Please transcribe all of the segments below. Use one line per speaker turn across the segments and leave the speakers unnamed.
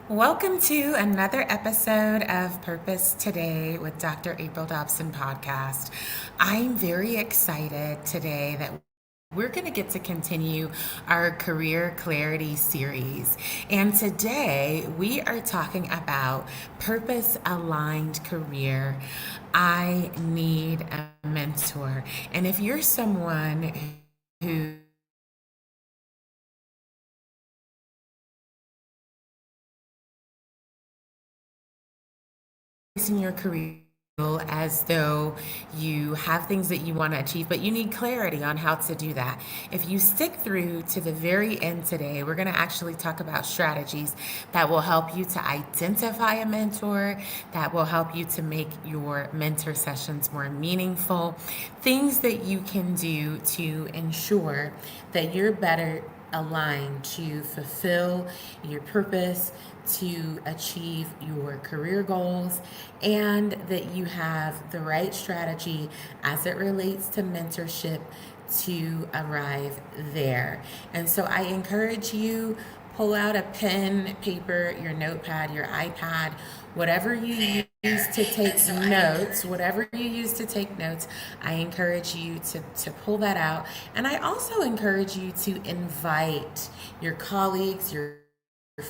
Welcome to another episode of Purpose Today with Dr. April Dobson podcast. I'm very excited today that we're going to get to continue our career clarity series. And today we are talking about purpose aligned career. I need a mentor. And if you're someone who in your career as though you have things that you want to achieve, but you need clarity on how to do that. If you stick through to the very end today, we're going to actually talk about strategies that will help you to identify a mentor, that will help you to make your mentor sessions more meaningful, things that you can do to ensure that you're better aligned to fulfill your purpose, to achieve your career goals, and that you have the right strategy as it relates to mentorship to arrive there. And so I encourage you, pull out a pen, paper, your notepad, your iPad, whatever you use to take notes, I encourage you to pull that out. And I also encourage you to invite your colleagues, your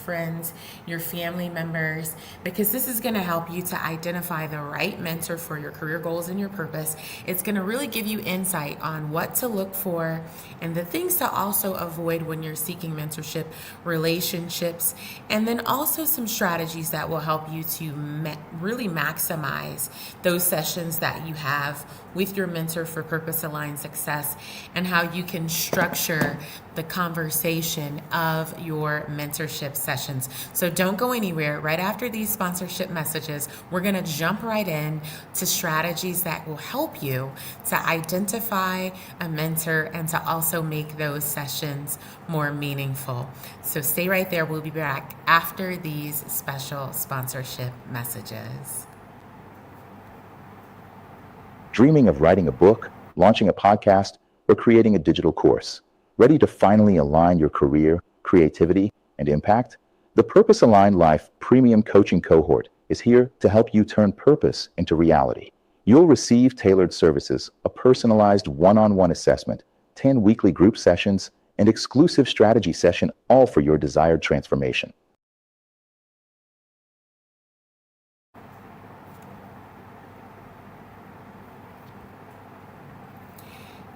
friends, your family members, because this is going to help you to identify the right mentor for your career goals and your purpose. It's going to really give you insight on what to look for and the things to also avoid when you're seeking mentorship, relationships, and then also some strategies that will help you to really maximize those sessions that you have with your mentor for purpose aligned success, and how you can structure the conversation of your mentorship sessions. So don't go anywhere. Right after these sponsorship messages, we're going to jump right in to strategies that will help you to identify a mentor and to also make those sessions more meaningful. So stay right there. We'll be back after these special sponsorship messages.
Dreaming of writing a book, launching a podcast, or creating a digital course? Ready to finally align your career, creativity, and impact? The Purpose Aligned Life Premium Coaching Cohort is here to help you turn purpose into reality. You'll receive tailored services, a personalized one-on-one assessment, 10 weekly group sessions, and exclusive strategy session, all for your desired transformation.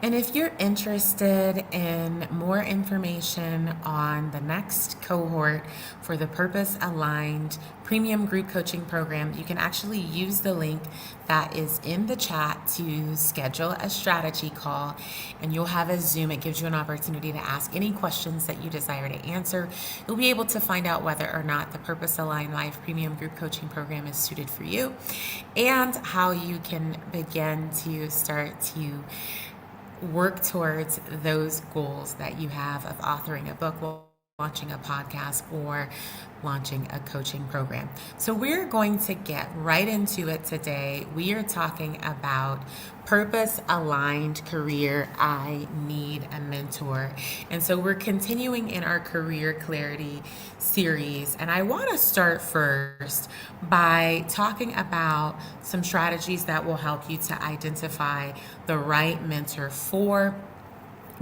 And if you're interested in more information on the next cohort for the Purpose Aligned Premium Group Coaching Program, you can actually use the link that is in the chat to schedule a strategy call, and you'll have a Zoom. It gives you an opportunity to ask any questions that you desire to answer. You'll be able to find out whether or not the Purpose Aligned Life Premium Group Coaching Program is suited for you, and how you can begin to start to work towards those goals that you have of authoring a book, launching a podcast, or launching a coaching program. So we're going to get right into it today. We are talking about purpose aligned career. I need a mentor. And so we're continuing in our career clarity series. And I want to start first by talking about some strategies that will help you to identify the right mentor for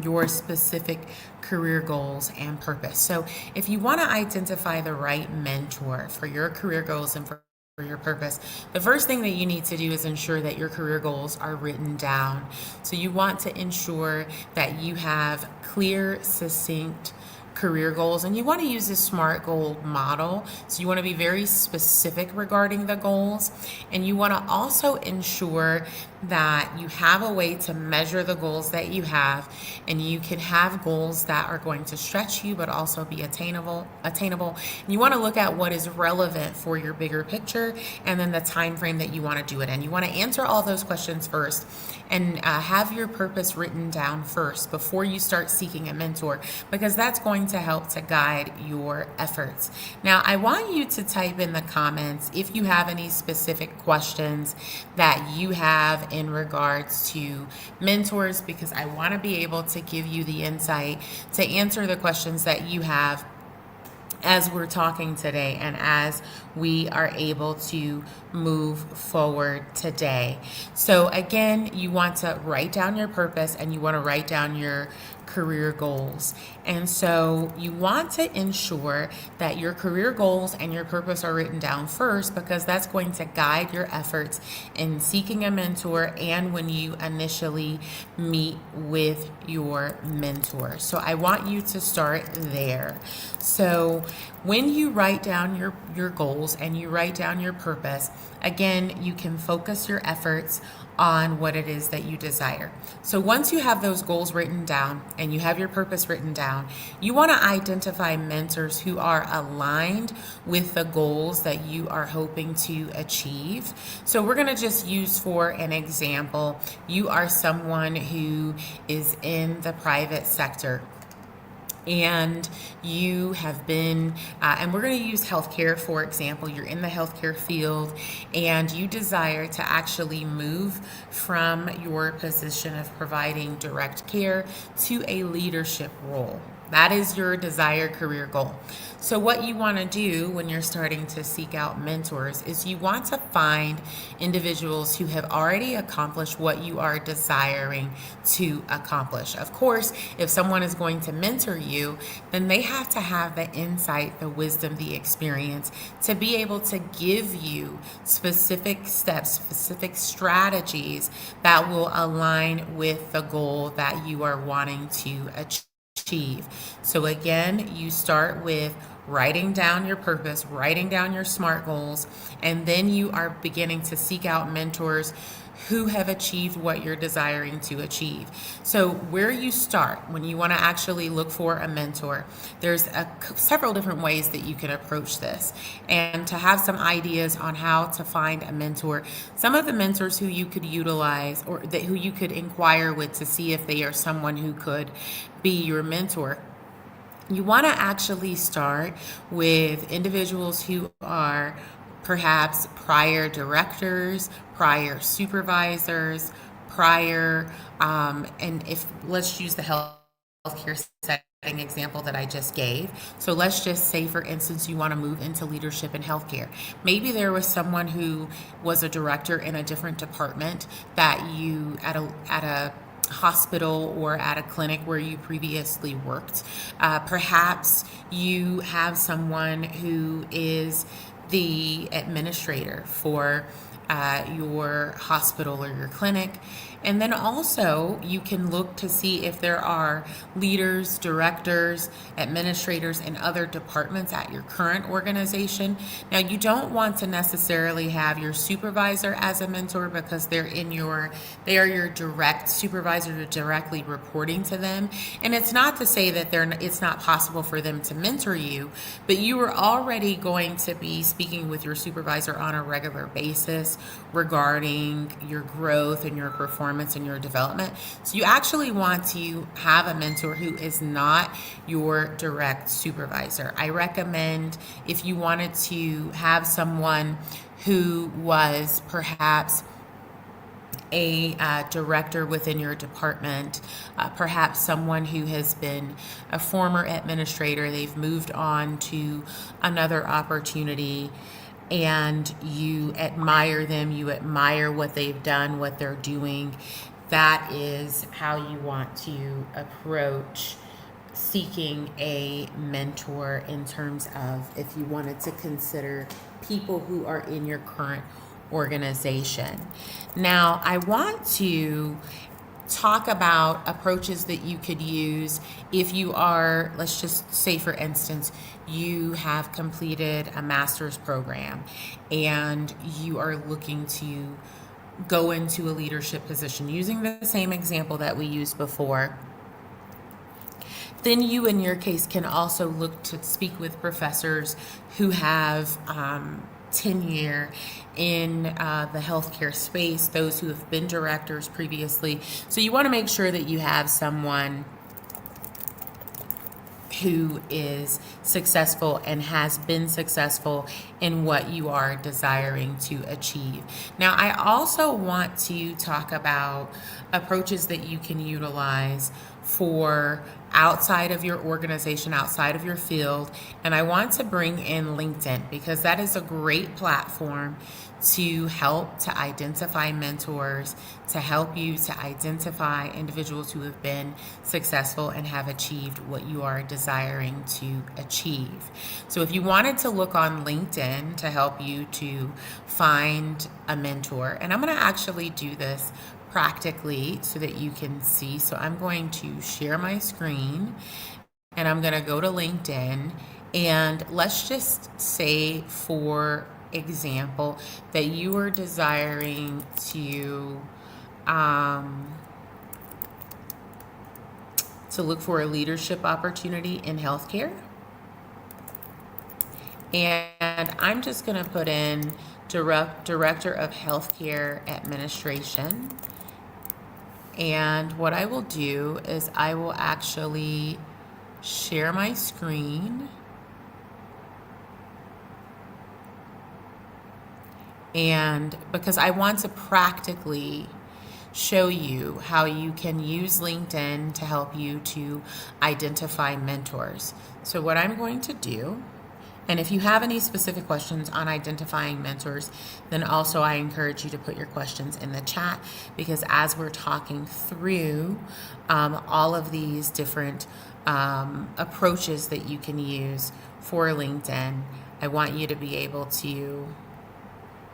your specific career goals and purpose. So if you want to identify the right mentor for your career goals and for your purpose, the first thing that you need to do is ensure that your career goals are written down. So you want to ensure that you have clear, succinct career goals, and you want to use this SMART goal model. So you want to be very specific regarding the goals, and you want to also ensure that you have a way to measure the goals that you have, and you can have goals that are going to stretch you but also be attainable. And you want to look at what is relevant for your bigger picture, and then the time frame that you want to do it in. You want to answer all those questions first, and have your purpose written down first before you start seeking a mentor, because that's going to help to guide your efforts. Now, I want you to type in the comments if you have any specific questions that you have in regards to mentors, because I want to be able to give you the insight to answer the questions that you have as we're talking today and as we are able to move forward today. So, again, you want to write down your purpose and you want to write down your career goals. And so, you want to ensure that your career goals and your purpose are written down first, because that's going to guide your efforts in seeking a mentor and when you initially meet with your mentor. So, I want you to start there. So, when you write down your goals and you write down your purpose, again, you can focus your efforts on what it is that you desire. So once you have those goals written down and you have your purpose written down, you want to identify mentors who are aligned with the goals that you are hoping to achieve. So we're going to just use, for an example, you are someone who is in the private sector and you have been, and we're going to use healthcare, for example. You're in the healthcare field and you desire to actually move from your position of providing direct care to a leadership role. That is your desired career goal. So what you want to do when you're starting to seek out mentors is you want to find individuals who have already accomplished what you are desiring to accomplish. Of course, if someone is going to mentor you, then they have to have the insight, the wisdom, the experience to be able to give you specific steps, specific strategies that will align with the goal that you are wanting to achieve. So again, you start with writing down your purpose, writing down your SMART goals, and then you are beginning to seek out mentors who have achieved what you're desiring to achieve. So where you start when you want to actually look for a mentor, there's several different ways that you can approach this. And to have some ideas on how to find a mentor, some of the mentors who you could utilize or who you could inquire with to see if they are someone who could be your mentor. You want to actually start with individuals who are perhaps prior directors, prior supervisors, prior, and if let's use the healthcare setting example that I just gave. So let's just say, for instance, you want to move into leadership in healthcare. Maybe there was someone who was a director in a different department that you at a hospital or at a clinic where you previously worked. Perhaps you have someone who is the administrator for your hospital or your clinic. And then also you can look to see if there are leaders, directors, administrators in other departments at your current organization. Now, you don't want to necessarily have your supervisor as a mentor because they are your direct supervisor. You're directly reporting to them. And it's not to say that it's not possible for them to mentor you, but you are already going to be speaking with your supervisor on a regular basis regarding your growth and your performance and your development. So you actually want to have a mentor who is not your direct supervisor. I recommend, if you wanted to have someone who was perhaps a director within your department, perhaps someone who has been a former administrator, they've moved on to another opportunity, and you admire them, you admire what they've done, what they're doing. That is how you want to approach seeking a mentor in terms of if you wanted to consider people who are in your current organization. Now, I want to talk about approaches that you could use if you are, let's just say, for instance, you have completed a master's program and you are looking to go into a leadership position. Using the same example that we used before, then you, in your case, can also look to speak with professors who have tenure in the healthcare space, those who have been directors previously. So you want to make sure that you have someone who is successful and has been successful in what you are desiring to achieve. Now, I also want to talk about approaches that you can utilize for outside of your organization, outside of your field, and I want to bring in LinkedIn because that is a great platform to help to identify mentors, to help you to identify individuals who have been successful and have achieved what you are desiring to achieve. So if you wanted to look on LinkedIn to help you to find a mentor, and I'm going to actually do this practically so that you can see. So I'm going to share my screen and I'm going to go to LinkedIn, and let's just say for example that you are desiring to look for a leadership opportunity in healthcare, and I'm just going to put in director of healthcare administration. And what I will do is I will actually share my screen, and because I want to practically show you how you can use LinkedIn to help you to identify mentors. So what I'm going to do, and if you have any specific questions on identifying mentors, then also I encourage you to put your questions in the chat, because as we're talking through all of these different approaches that you can use for LinkedIn, I want you to be able to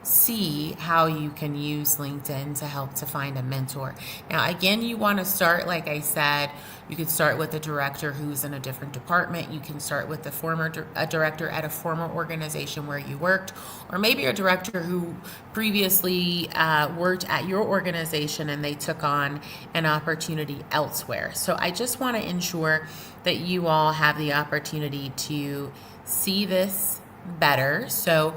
see how you can use LinkedIn to help to find a mentor. Now, again, you want to start, like I said, you could start with a director who's in a different department. You can start with a director at a former organization where you worked, or maybe a director who previously worked at your organization and they took on an opportunity elsewhere. So I just want to ensure that you all have the opportunity to see this better. So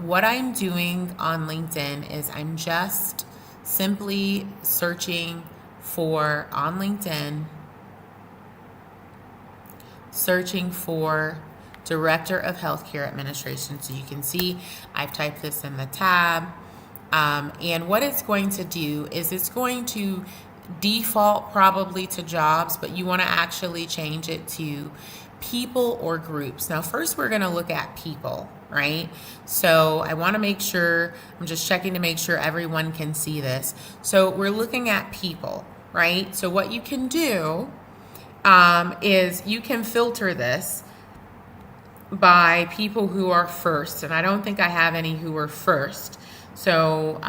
what I'm doing on LinkedIn is I'm just simply searching for, on LinkedIn, searching for Director of Healthcare Administration. So you can see I've typed this in the tab. And what it's going to do is it's going to default probably to jobs, but you want to actually change it to people or groups. Now, first we're going to look at people, right? So I want to make sure, I'm just checking to make sure everyone can see this. So we're looking at people, right? So what you can do is you can filter this by people who are first, and I don't think I have any who are first. So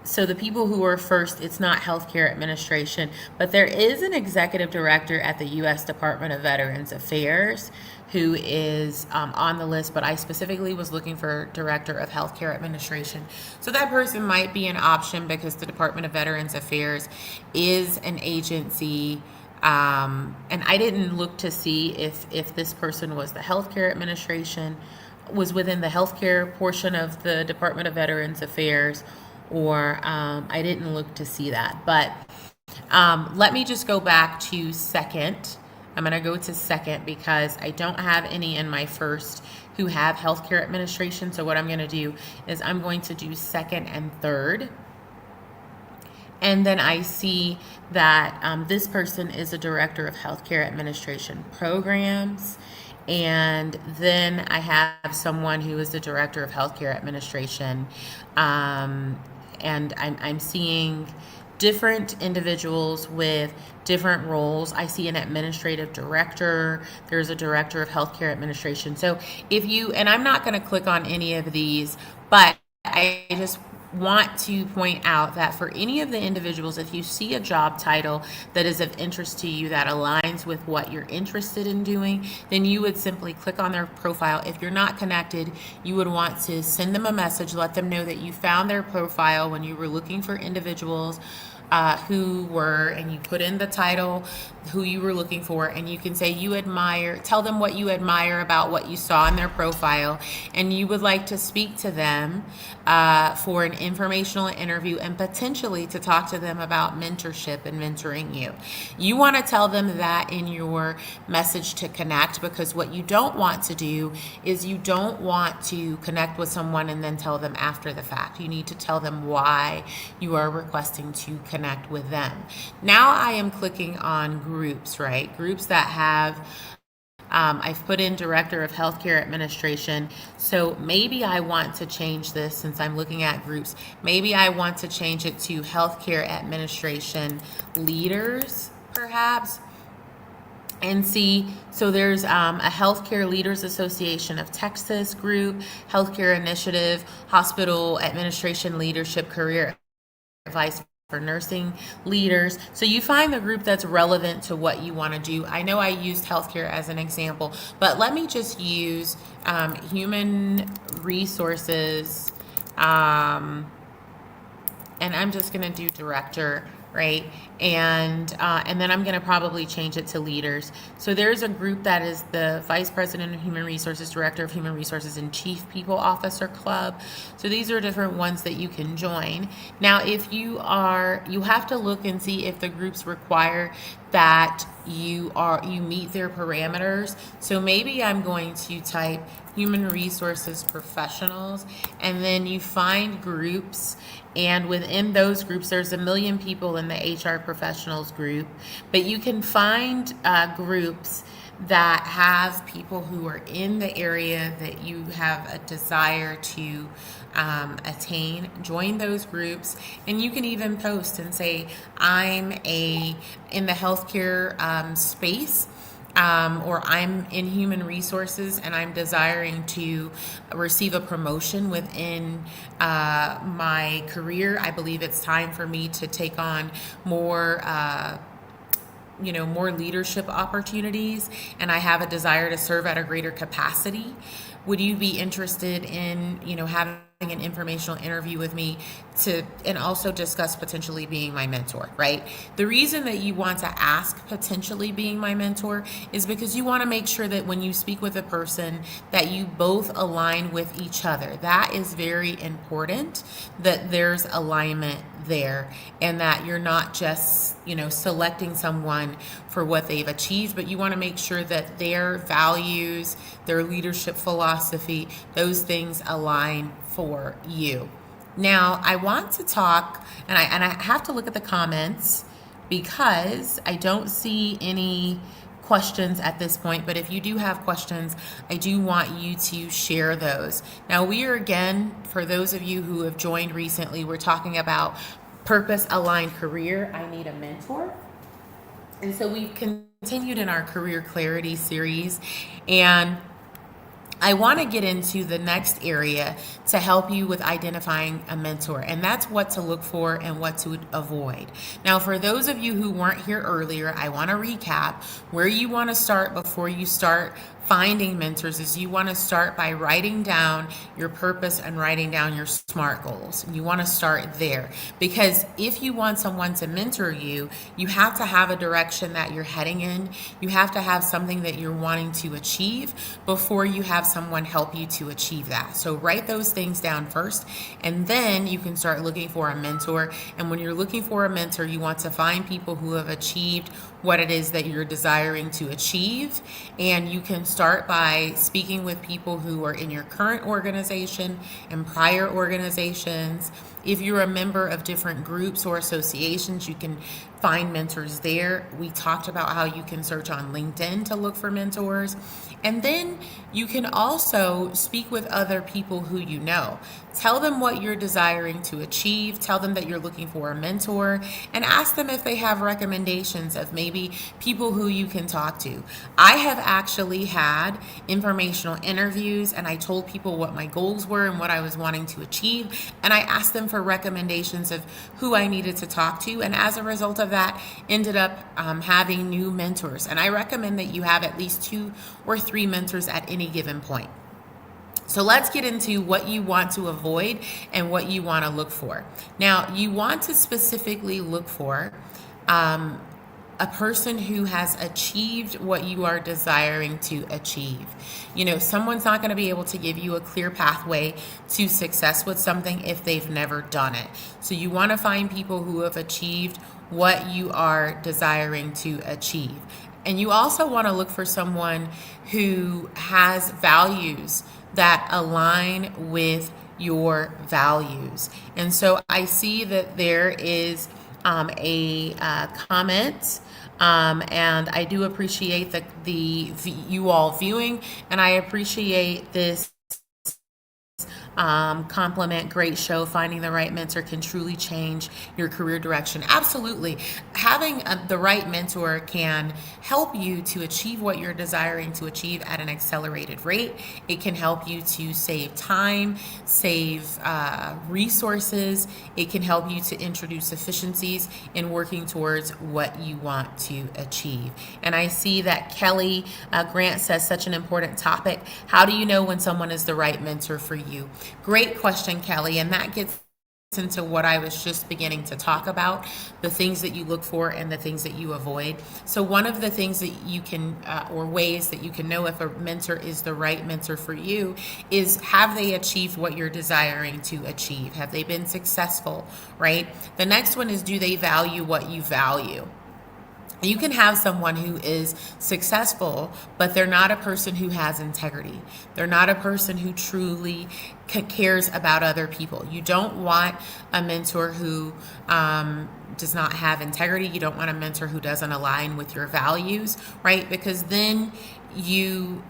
so the people who are first, it's not healthcare administration, but there is an executive director at the U.S. Department of Veterans Affairs who is on the list, but I specifically was looking for director of healthcare administration. So that person might be an option because the Department of Veterans Affairs is an agency. And I didn't look to see if this person was the healthcare administration, was within the healthcare portion of the Department of Veterans Affairs, or I didn't look to see that. But let me just go back to second. I'm going to go to second because I don't have any in my first who have healthcare administration. So what I'm going to do is I'm going to do second and third. And then I see that this person is a director of healthcare administration programs. And then I have someone who is the director of healthcare administration. And I'm seeing different individuals with different roles. I see an administrative director. There's a director of healthcare administration. So if you, and I'm not going to click on any of these, but I just want to point out that for any of the individuals, if you see a job title that is of interest to you, that aligns with what you're interested in doing, then you would simply click on their profile. If you're not connected, you would want to send them a message, let them know that you found their profile when you were looking for individuals who were, and you put in the title, who you were looking for, and you can say tell them what you admire about what you saw in their profile, and you would like to speak to them for an informational interview and potentially to talk to them about mentorship and mentoring you. You want to tell them that in your message to connect, because what you don't want to do is you don't want to connect with someone and then tell them after the fact. You need to tell them why you are requesting to connect with them. Now I am clicking on groups, right? Groups that have I've put in Director of Healthcare Administration. So maybe I want to change this, since I'm looking at groups. Maybe I want to change it to Healthcare Administration Leaders, perhaps. And see, so there's a Healthcare Leaders Association of Texas group, Healthcare Initiative, Hospital Administration Leadership Career Advice for Nursing Leaders. So you find the group that's relevant to what you want to do. I know I used healthcare as an example, but let me just use human resources, and I'm just going to do director, right? And then I'm going to probably change it to leaders. So there's a group that is the Vice President of Human Resources, Director of Human Resources, and Chief People Officer Club. So these are different ones that you can join. Now, if you have to look and see if the groups require that you meet their parameters. So maybe I'm going to type Human Resources Professionals, and then you find groups, and within those groups there's 1 million people in the HR professionals group, but you can find groups that have people who are in the area that you have a desire to attain. Join those groups, and you can even post and say, I'm in the healthcare space, or I'm in human resources and I'm desiring to receive a promotion within my career. I believe it's time for me to take on more more leadership opportunities, and I have a desire to serve at a greater capacity. Would you be interested in, having an informational interview with me and also discuss potentially being my mentor, right? The reason that you want to ask potentially being my mentor is because you want to make sure that when you speak with a person that you both align with each other. That is very important, that there's alignment there, and that you're not just, selecting someone for what they've achieved, but you want to make sure that their values, their leadership philosophy, those things align for you. Now, I want to talk, and I have to look at the comments because I don't see any questions at this point, but if you do have questions, I do want you to share those. Now, we are, again, for those of you who have joined recently, we're talking about purpose-aligned career. I need a mentor. And so we've continued in our Career Clarity series, and I want to get into the next area to help you with identifying a mentor, and that's what to look for and what to avoid. Now, for those of you who weren't here earlier, I want to recap where you want to start before you start finding mentors. Is you want to start by writing down your purpose and writing down your SMART goals. You want to start there, because if you want someone to mentor you, you have to have a direction that you're heading in. You have to have something that you're wanting to achieve before you have someone help you to achieve that. So write those things down first, and then you can start looking for a mentor. And when you're looking for a mentor, you want to find people who have achieved what it is that you're desiring to achieve. And you can start by speaking with people who are in your current organization and prior organizations. If you're a member of different groups or associations, you can find mentors there. We talked about how you can search on LinkedIn to look for mentors. And then you can also speak with other people who you know. Tell them what you're desiring to achieve. Tell them that you're looking for a mentor, and ask them if they have recommendations of maybe people who you can talk to. I have actually had informational interviews, and I told people what my goals were and what I was wanting to achieve, and I asked them for recommendations of who I needed to talk to, and as a result of that, ended up having new mentors. And I recommend that you have at least 2 or 3 mentors at any given point. So let's get into what you want to avoid and what you want to look for. Now, you want to specifically look for a person who has achieved what you are desiring to achieve. You know, someone's not going to be able to give you a clear pathway to success with something if they've never done it. So you want to find people who have achieved what you are desiring to achieve. And you also want to look for someone who has values that align with your values. And so I see that there is a comment. And I do appreciate the you all viewing, and I appreciate this compliment. Great show. Finding the right mentor can truly change your career direction. Absolutely. Having the right mentor can help you to achieve what you're desiring to achieve at an accelerated rate. It can help you to save time, save resources. It can help you to introduce efficiencies in working towards what you want to achieve. And I see that Kelly Grant says, such an important topic. How do you know when someone is the right mentor for you? Great question, Kelly. And that gets into what I was just beginning to talk about, the things that you look for and the things that you avoid. So one of the things that you can, or ways that you can know if a mentor is the right mentor for you, is have they achieved what you're desiring to achieve? Have they been successful, right? The next one is, do they value what you value? You can have someone who is successful, but they're not a person who has integrity. They're not a person who truly cares about other people. You don't want a mentor who does not have integrity. You don't want a mentor who doesn't align with your values, right? Because then you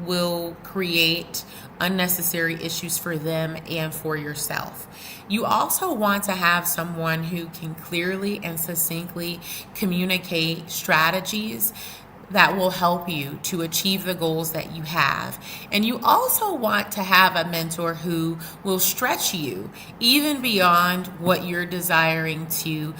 will create unnecessary issues for them and for yourself. You also want to have someone who can clearly and succinctly communicate strategies that will help you to achieve the goals that you have. And you also want to have a mentor who will stretch you even beyond what you're desiring to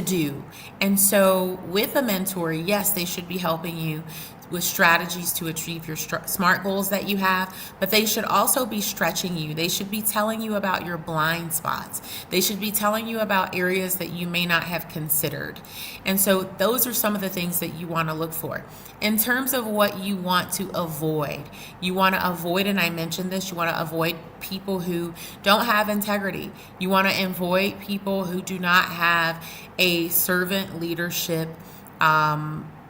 do. And so with a mentor, yes, they should be helping you with strategies to achieve your SMART goals that you have, but they should also be stretching you. They should be telling you about your blind spots. They should be telling you about areas that you may not have considered. And so those are some of the things that you want to look for. In terms of what you want to avoid, you want to avoid, and I mentioned this, you want to avoid people who don't have integrity. You want to avoid people who do not have a servant leadership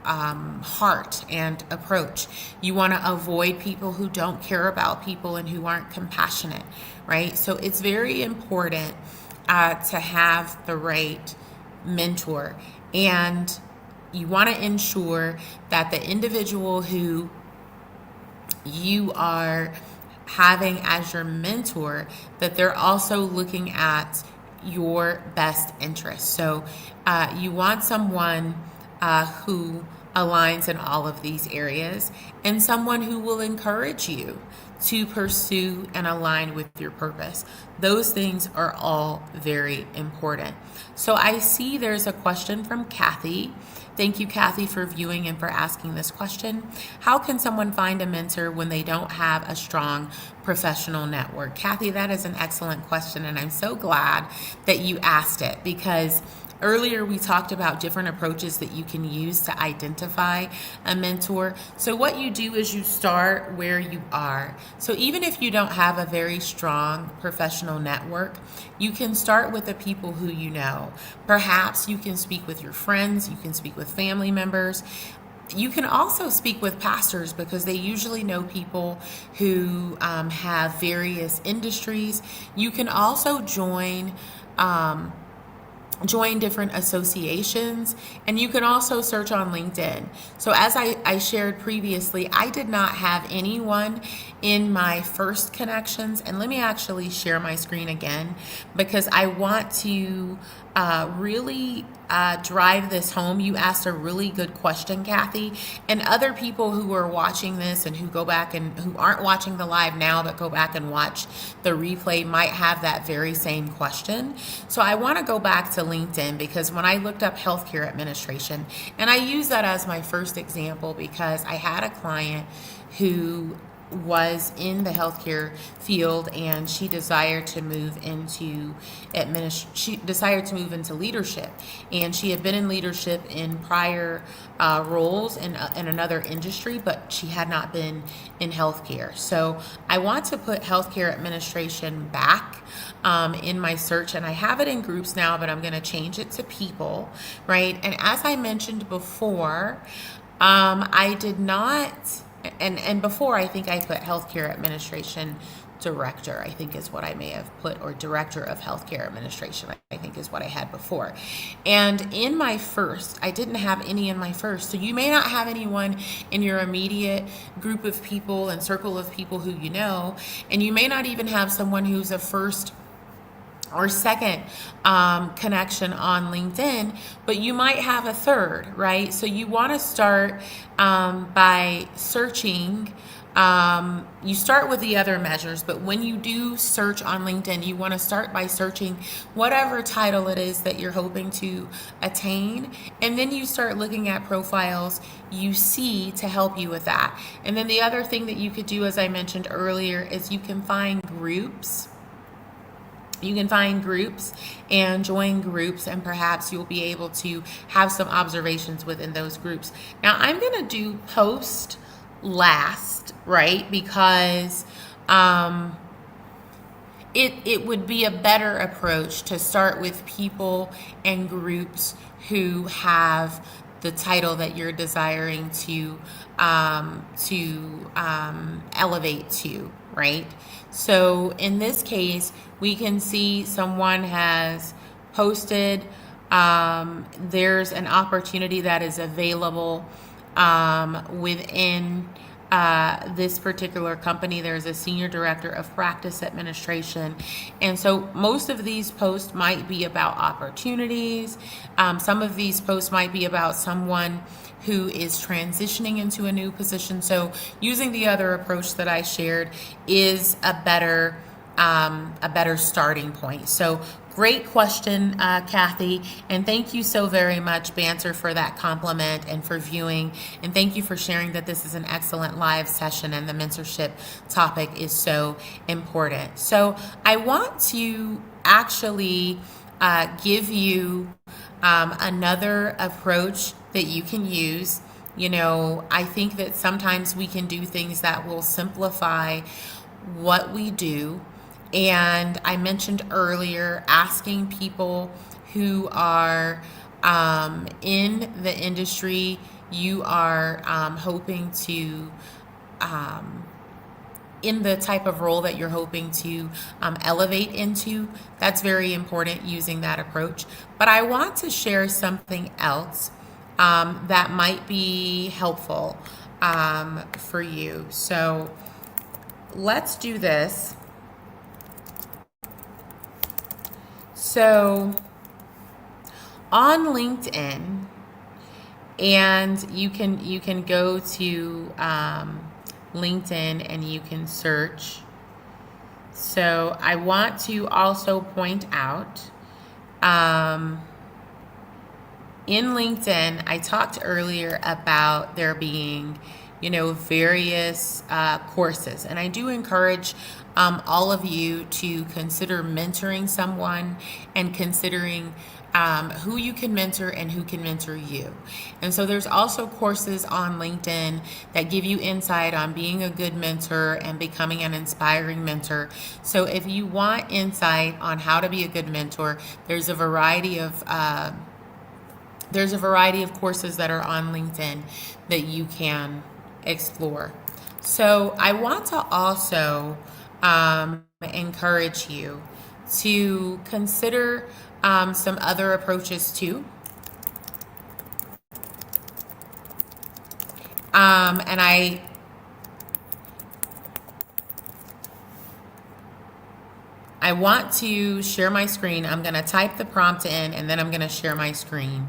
heart and approach. You want to avoid people who don't care about people and who aren't compassionate, right? So it's very important to have the right mentor, and you want to ensure that the individual who you are having as your mentor, that they're also looking at your best interests. So you want someone who aligns in all of these areas, and someone who will encourage you to pursue and align with your purpose. Those things are all very important. So I see there's a question from Kathy. Thank you, Kathy, for viewing and for asking this question. How can someone find a mentor when they don't have a strong professional network? Kathy, that is an excellent question, and I'm so glad that you asked it, because earlier we talked about different approaches that you can use to identify a mentor. So what you do is you start where you are. So even if you don't have a very strong professional network, you can start with the people who you know. Perhaps you can speak with your friends, you can speak with family members. You can also speak with pastors, because they usually know people who have various industries. You can also join different associations, and you can also search on LinkedIn. So as I shared previously, I did not have anyone in my first connections, and let me actually share my screen again, because I want to really drive this home. You asked a really good question, Kathy, and other people who are watching this and who go back and who aren't watching the live now but go back and watch the replay might have that very same question. So I want to go back to LinkedIn, because when I looked up healthcare administration, and I use that as my first example because I had a client who was in the healthcare field, and she desired to move into she desired to move into leadership, and she had been in leadership in prior roles in another industry, but she had not been in healthcare. So I want to put healthcare administration back in my search, and I have it in groups now, but I'm going to change it to people, right? And as I mentioned before, I did not, and before I think I put healthcare administration director, I think is what I may have put, or director of healthcare administration, I think is what I had before. And in my first, I didn't have any in my first. So you may not have anyone in your immediate group of people and circle of people who you know, and you may not even have someone who's a first or second connection on LinkedIn, but you might have a third, right? So you want to start by searching. You start with the other measures, but when you do search on LinkedIn, you want to start by searching whatever title it is that you're hoping to attain, and then you start looking at profiles you see to help you with that. And then the other thing that you could do, as I mentioned earlier, is you can find groups. You can find groups and join groups, and perhaps you'll be able to have some observations within those groups. Now, I'm going to do post last, right? Because it would be a better approach to start with people and groups who have the title that you're desiring to elevate to, right? So in this case, we can see someone has posted, there's an opportunity that is available within this particular company. There's a senior director of practice administration. And so most of these posts might be about opportunities. Some of these posts might be about someone who is transitioning into a new position. So using the other approach that I shared is a better starting point. So great question, Kathy, and thank you so very much, Banter, for that compliment and for viewing, and thank you for sharing that this is an excellent live session and the mentorship topic is so important. So I want to actually give you another approach that you can use. You know, I think that sometimes we can do things that will simplify what we do. And I mentioned earlier asking people who are in the industry you are hoping to, in the type of role that you're hoping to elevate into. That's very important, using that approach. But I want to share something else that might be helpful for you. So let's do this. So on LinkedIn, and you can go to LinkedIn and you can search. So I want to also point out in LinkedIn, I talked earlier about there being, you know, various courses, and I do encourage all of you to consider mentoring someone and considering who you can mentor and who can mentor you. And so there's also courses on LinkedIn that give you insight on being a good mentor and becoming an inspiring mentor. So if you want insight on how to be a good mentor, there's a variety of courses that are on LinkedIn that you can explore. So I want to also encourage you to consider some other approaches too. And I want to share my screen. I'm going to type the prompt in, and then I'm going to share my screen.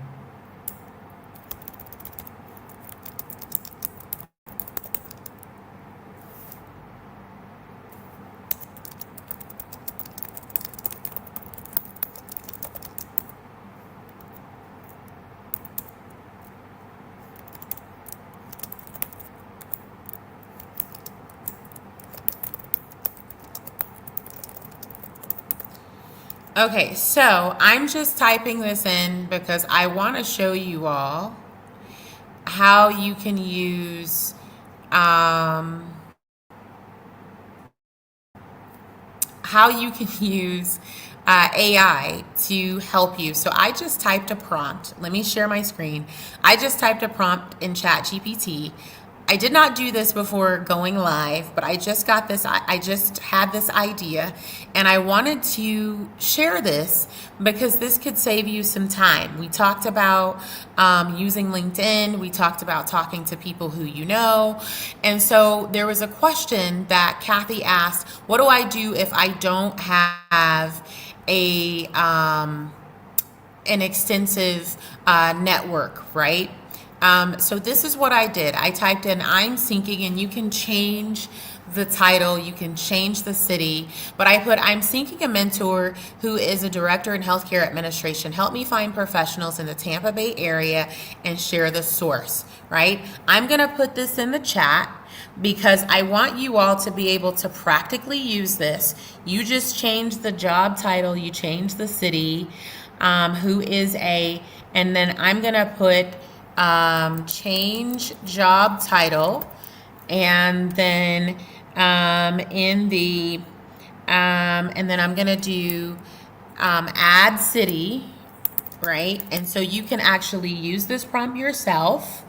Okay, so I'm just typing this in because I want to show you all how you can use um, AI to help you. So I just typed a prompt. Let me share my screen. I just typed a prompt in ChatGPT. I did not do this before going live, but I just got this. I just had this idea, and I wanted to share this because this could save you some time. We talked about using LinkedIn. We talked about talking to people who you know. And so there was a question that Kathy asked, what do I do if I don't have a an extensive network, right? So this is what I did. I typed in I'm syncing, and you can change the title, you can change the city, but I put I'm syncing a mentor who is a director in healthcare administration. Help me find professionals in the Tampa Bay area and share the source, right? I'm going to put this in the chat because I want you all to be able to practically use this. You just change the job title, you change the city, who is a, and then I'm going to put change job title, and then in the and then I'm gonna do add city, right? And so you can actually use this prompt yourself,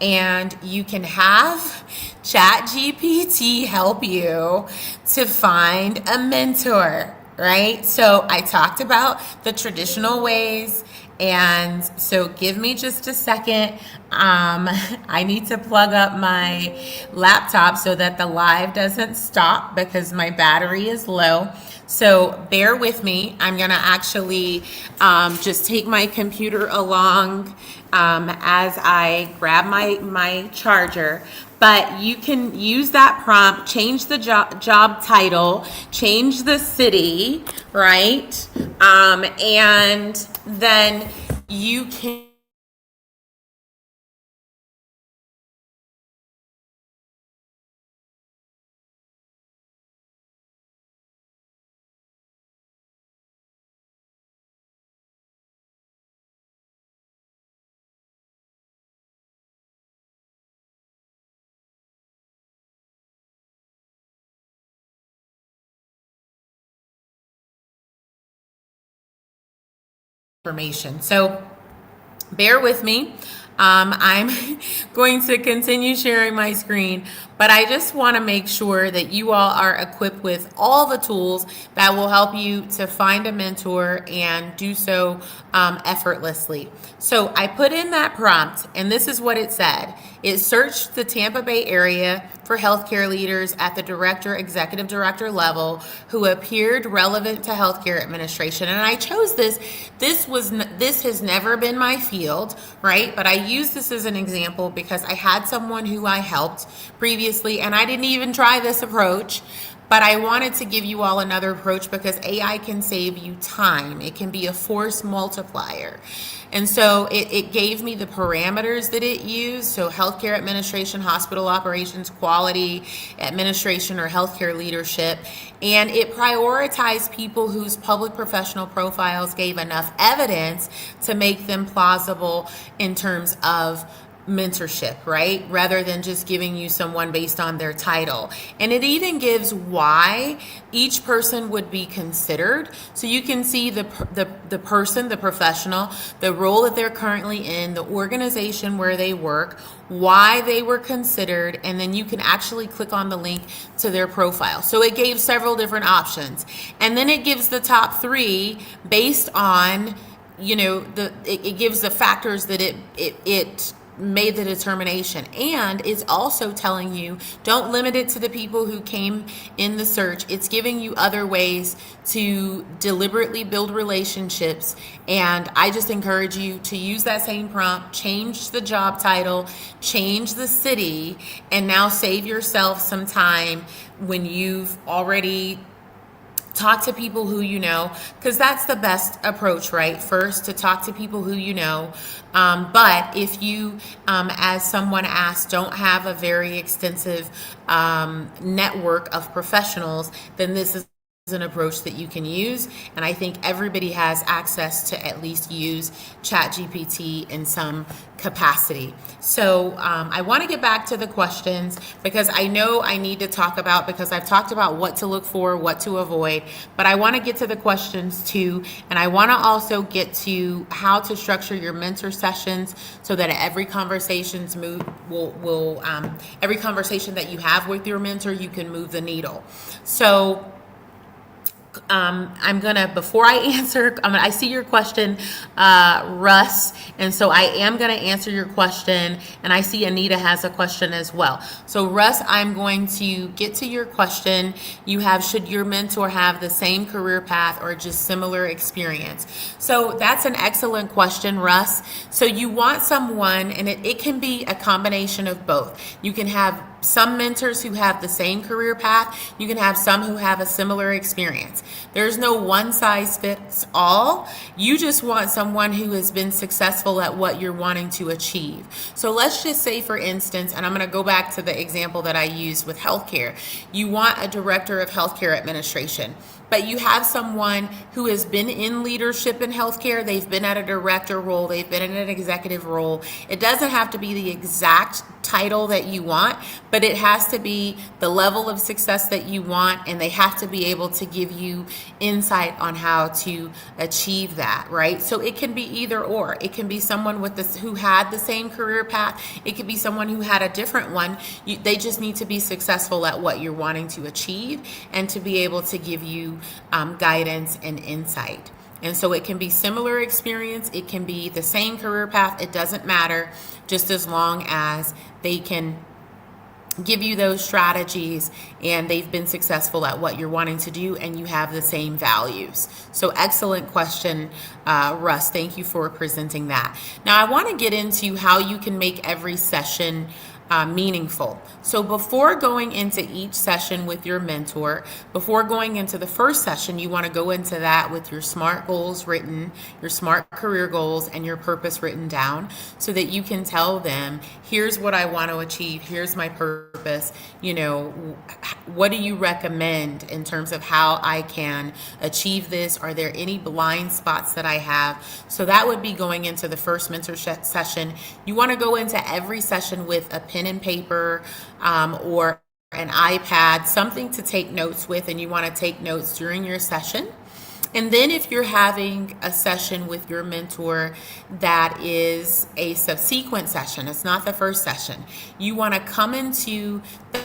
and you can have ChatGPT help you to find a mentor, right? So I talked about the traditional ways, and so give me just a second. I need to plug up my laptop so that the live doesn't stop because my battery is low. So bear with me. I'm going to actually just take my computer along as I grab my charger. But you can use that prompt, change the job title, change the city, right? And then you can information. So bear with me. I'm going to continue sharing my screen, but I just want to make sure that you all are equipped with all the tools that will help you to find a mentor and do so effortlessly. So I put in that prompt, and this is what it said. It searched the Tampa Bay area for healthcare leaders at the director, executive director level who appeared relevant to healthcare administration. And I chose this. This has never been my field, right? But I use this as an example because I had someone who I helped previously, and I didn't even try this approach. But I wanted to give you all another approach because AI can save you time. It can be a force multiplier. And so it gave me the parameters that it used. So healthcare administration, hospital operations, quality administration, or healthcare leadership. And it prioritized people whose public professional profiles gave enough evidence to make them plausible in terms of mentorship, right? Rather than just giving you someone based on their title. And it even gives why each person would be considered. So you can see the person, the professional, the role that they're currently in, the organization where they work, why they were considered, and then you can actually click on the link to their profile. So it gave several different options. And then it gives the top 3 based on, it gives the factors that it made the determination. And it's also telling you don't limit it to the people who came in the search. It's giving you other ways to deliberately build relationships. And I just encourage you to use that same prompt, change the job title, change the city, and now save yourself some time when you've already talk to people who you know, because that's the best approach, right? First, to talk to people who you know. But if you, as someone asked, don't have a very extensive network of professionals, then this is an approach that you can use, and I think everybody has access to at least use ChatGPT in some capacity. So I want to get back to the questions, because I know I need to talk about, because I've talked about what to look for, what to avoid, but I want to get to the questions too, and I want to also get to how to structure your mentor sessions so that every conversations every conversation that you have with your mentor, you can move the needle. So I'm gonna, before I answer, I see your question, Russ, and so I am gonna answer your question, and I see Anita has a question as well. So Russ, I'm going to get to your question. You have, should your mentor have the same career path or just similar experience? So that's an excellent question, Russ. So you want someone, and it can be a combination of both. You can have some mentors who have the same career path. You can have some who have a similar experience. There's no one size fits all. You just want someone who has been successful at what you're wanting to achieve. So let's just say, for instance, and I'm going to go back to the example that I used with healthcare. You want a director of healthcare administration, but you have someone who has been in leadership in healthcare. They've been at a director role. They've been in an executive role. It doesn't have to be the exact title that you want, but it has to be the level of success that you want, and they have to be able to give you insight on how to achieve that, right? So it can be either or. It can be someone with this who had the same career path. It could be someone who had a different one. They just need to be successful at what you're wanting to achieve and to be able to give you guidance and insight. And so it can be similar experience. It can be the same career path. It doesn't matter, just as long as they can give you those strategies and they've been successful at what you're wanting to do and you have the same values. So excellent question, Russ. Thank you for presenting that. Now I want to get into how you can make every session meaningful. So before going into each session with your mentor, before going into the first session, you want to go into that with your SMART goals written, your SMART career goals, and your purpose written down, so that you can tell them, here's what I want to achieve, here's my purpose, what do you recommend in terms of how I can achieve this? Are there any blind spots that I have? So that would be going into the first mentorship session. You want to go into every session with a pen and paper or an iPad, something to take notes with, and you want to take notes during your session. And then if you're having a session with your mentor that is a subsequent session, it's not the first session, you want to come into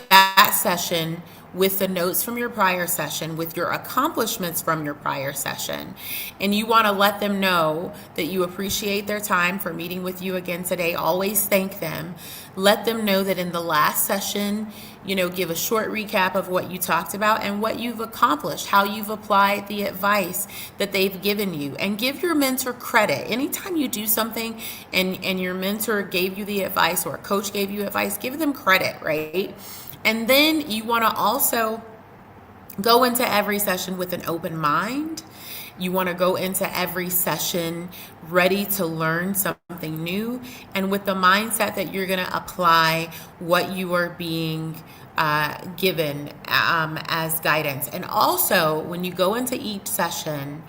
that session with the notes from your prior session, with your accomplishments from your prior session. And you want to let them know that you appreciate their time for meeting with you again today. Always thank them. Let them know that in the last session, give a short recap of what you talked about and what you've accomplished, how you've applied the advice that they've given you, and give your mentor credit. Anytime you do something and your mentor gave you the advice or a coach gave you advice, give them credit, right? And then you want to also go into every session with an open mind. You want to go into every session ready to learn something new and with the mindset that you're going to apply what you are being given as guidance. And also, when you go into each session,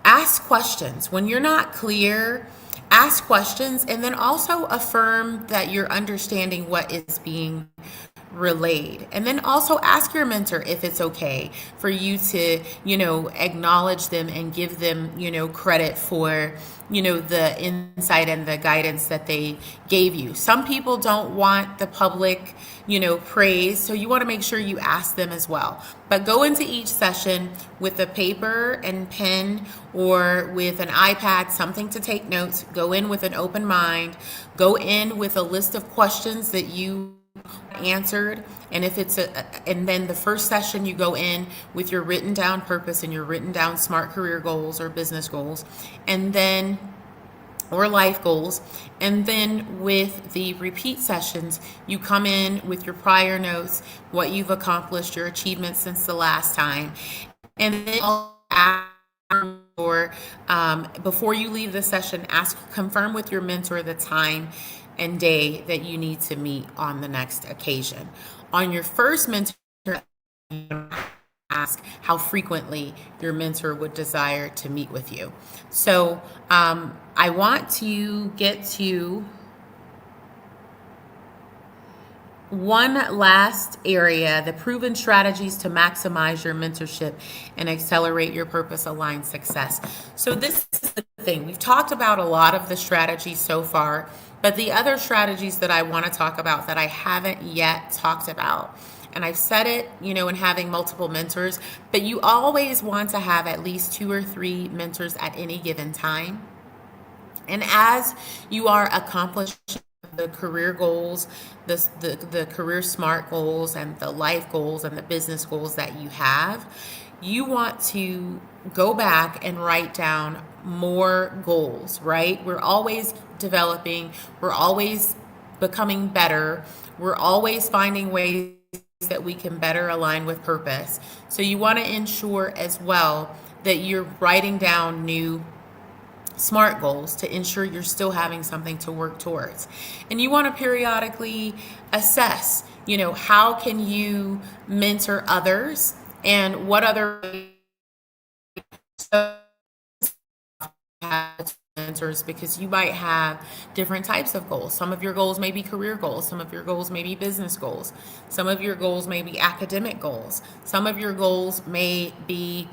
ask questions. When you're not clear, ask questions, and then also affirm that you're understanding what is being relayed. And then also ask your mentor if it's okay for you to, acknowledge them and give them, credit for, the insight and the guidance that they gave you. Some people don't want the public, praise, so you want to make sure you ask them as well. But go into each session with a paper and pen or with an iPad, something to take notes. Go in with an open mind. Go in with a list of questions that you answered, and if it's and then the first session you go in with your written down purpose and your written down SMART career goals or business goals, and then or life goals, and then with the repeat sessions you come in with your prior notes, what you've accomplished, your achievements since the last time, and then or before you leave the session, confirm with your mentor the time and day that you need to meet on the next occasion. On your first mentor, ask how frequently your mentor would desire to meet with you. So I want to get to one last area, the proven strategies to maximize your mentorship and accelerate your purpose aligned success. So, this is the thing. We've talked about a lot of the strategies so far, but the other strategies that I want to talk about that I haven't yet talked about, and I've said it, in having multiple mentors, but you always want to have at least 2 or 3 mentors at any given time. And as you are accomplishing the career goals, the career smart goals, and the life goals, and the business goals that you have, you want to go back and write down more goals, right? We're always developing, we're always becoming better, we're always finding ways that we can better align with purpose. So you want to ensure as well that you're writing down new SMART goals to ensure you're still having something to work towards. And you want to periodically assess, how can you mentor others and what other mentors, because you might have different types of goals. Some of your goals may be career goals, some of your goals may be business goals, some of your goals may be academic goals, some of your goals may be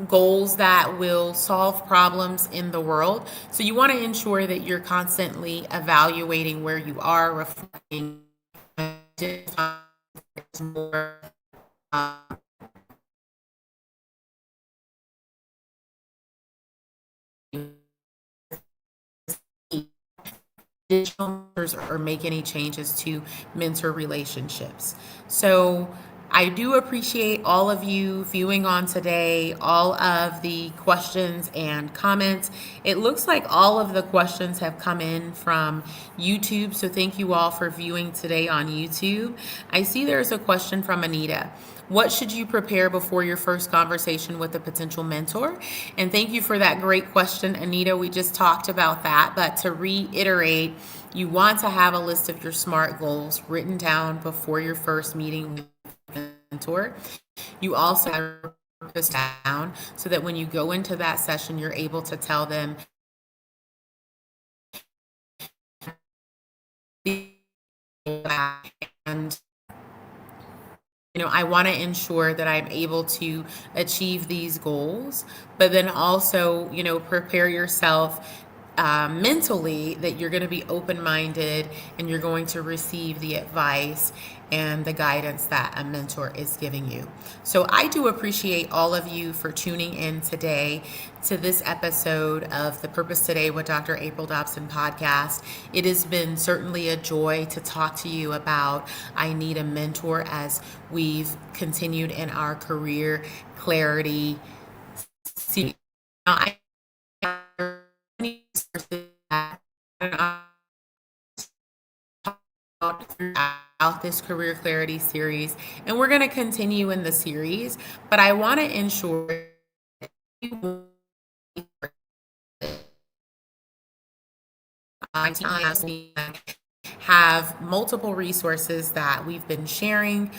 goals that will solve problems in the world. So you want to ensure that you're constantly evaluating where you are, reflecting more mentors or make any changes to mentor relationships. So I do appreciate all of you viewing on today, all of the questions and comments. It looks like all of the questions have come in from YouTube, so thank you all for viewing today on YouTube. I see there's a question from Anita. What should you prepare before your first conversation with a potential mentor? And thank you for that great question, Anita. We just talked about that, but to reiterate, you want to have a list of your SMART goals written down before your first meeting with a mentor. You also have to purpose down so that when you go into that session, you're able to tell them and I want to ensure that I'm able to achieve these goals, but then also, prepare yourself mentally that you're going to be open-minded and you're going to receive the advice and the guidance that a mentor is giving you. So I do appreciate all of you for tuning in today to this episode of the Purpose Today with Dr. April Dobson podcast. It has been certainly a joy to talk to you about I Need a Mentor as we've continued in our career clarity series. Now, I throughout this career clarity series, and we're going to continue in the series, but I want to ensure you have multiple resources that we've been sharing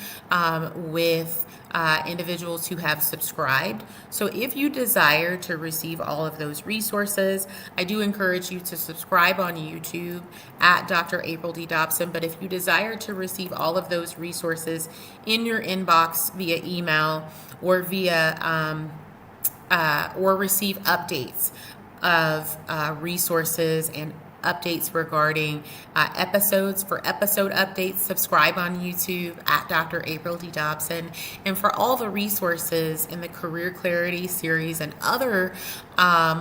with individuals who have subscribed. So if you desire to receive all of those resources, I do encourage you to subscribe on YouTube at Dr. April D. Dobson. But if you desire to receive all of those resources in your inbox via email or via or receive updates of resources and updates regarding episodes. For episode updates, subscribe on YouTube at Dr. April D. Dobson. And for all the resources in the Career Clarity series and other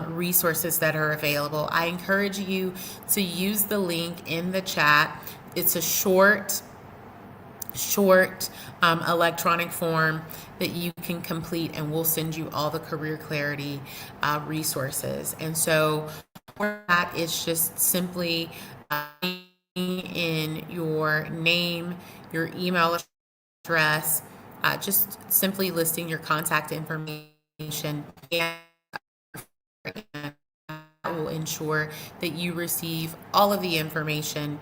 resources that are available, I encourage you to use the link in the chat. It's a short electronic form that you can complete, and we'll send you all the Career Clarity resources. And so for that, it's just simply in your name, your email address, just simply listing your contact information, and that will ensure that you receive all of the information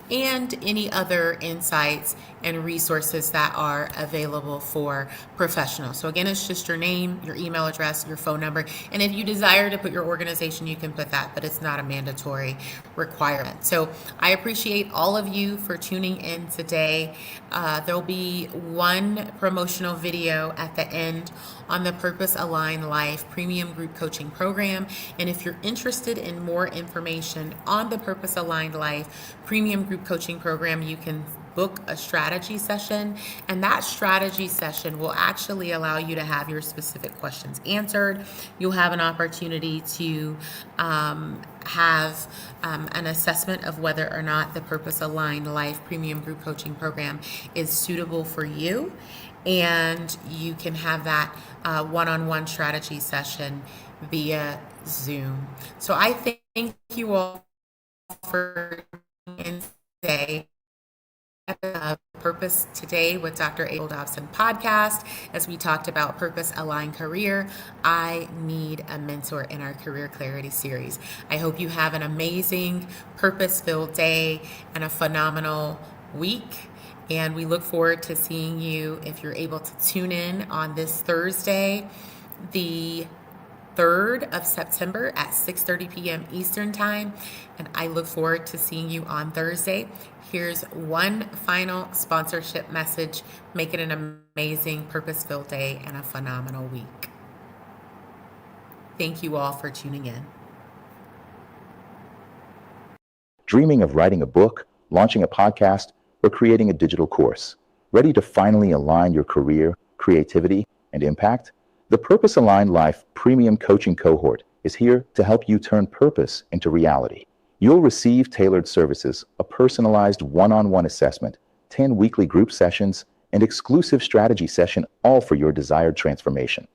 and any other insights and resources that are available for professionals. So again, it's just your name, your email address, your phone number, and if you desire to put your organization, you can put that, but it's not a mandatory requirement. So I appreciate all of you for tuning in today. There'll be one promotional video at the end on the Purpose Aligned Life Premium Group Coaching Program. And if you're interested in more information on the Purpose Aligned Life Premium Group Coaching Program, you can book a strategy session, and that strategy session will actually allow you to have your specific questions answered. You'll have an opportunity to have an assessment of whether or not the Purpose Aligned Life Premium Group Coaching Program is suitable for you, and you can have that one-on-one strategy session via Zoom. So I thank you all for tuning in today. Purpose Today with Dr. Abel Dobson podcast, as we talked about purpose aligned career. I need a mentor in our Career Clarity series. I hope you have an amazing purpose filled day and a phenomenal week. And we look forward to seeing you if you're able to tune in on this Thursday, the 3rd of September at 6:30 p.m. Eastern Time. And I look forward to seeing you on Thursday. Here's one final sponsorship message. Make it an amazing purpose-filled day and a phenomenal week. Thank you all for tuning in.
Dreaming of writing a book, launching a podcast, or creating a digital course? Ready to finally align your career, creativity, and impact? The Purpose Aligned Life Premium Coaching Cohort is here to help you turn purpose into reality. You'll receive tailored services, a personalized one-on-one assessment, 10 weekly group sessions, and exclusive strategy session, all for your desired transformation.